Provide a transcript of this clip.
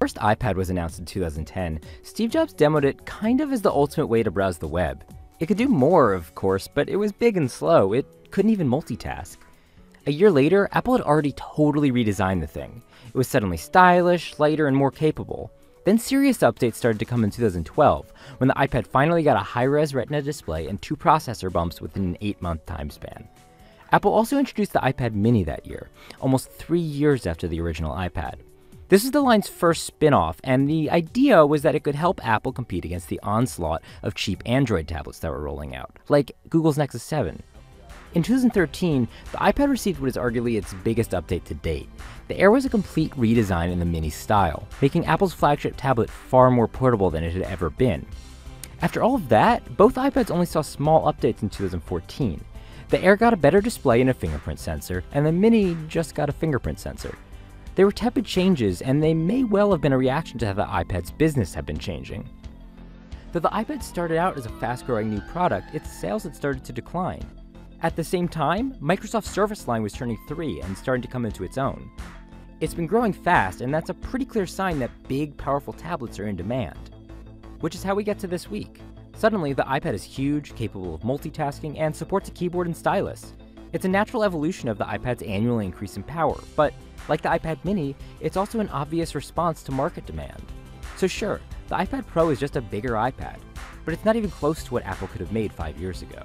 First iPad was announced in 2010, Steve Jobs demoed it kind of as the ultimate way to browse the web. It could do more, of course, but it was big and slow. It couldn't even multitask. A year later, Apple had already totally redesigned the thing. It was suddenly stylish, lighter, and more capable. Then serious updates started to come in 2012, when the iPad finally got a high-res Retina display and 2 processor bumps within an 8-month time span. Apple also introduced the iPad mini that year, almost 3 years after the original iPad. This is the line's first spin-off, and the idea was that it could help Apple compete against the onslaught of cheap Android tablets that were rolling out, like Google's Nexus 7. In 2013, the iPad received what is arguably its biggest update to date. The Air was a complete redesign in the mini style, making Apple's flagship tablet far more portable than it had ever been. After all of that, both iPads only saw small updates in 2014. The Air got a better display and a fingerprint sensor, and the Mini just got a fingerprint sensor. They were tepid changes, and they may well have been a reaction to how the iPad's business had been changing. Though the iPad started out as a fast-growing new product, its sales had started to decline. At the same time, Microsoft's Surface line was turning 3 and starting to come into its own. It's been growing fast, and that's a pretty clear sign that big, powerful tablets are in demand. Which is how we get to this week. Suddenly, the iPad is huge, capable of multitasking, and supports a keyboard and stylus. It's a natural evolution of the iPad's annual increase in power, but like the iPad mini, it's also an obvious response to market demand. So sure, the iPad Pro is just a bigger iPad, but it's not even close to what Apple could have made 5 years ago.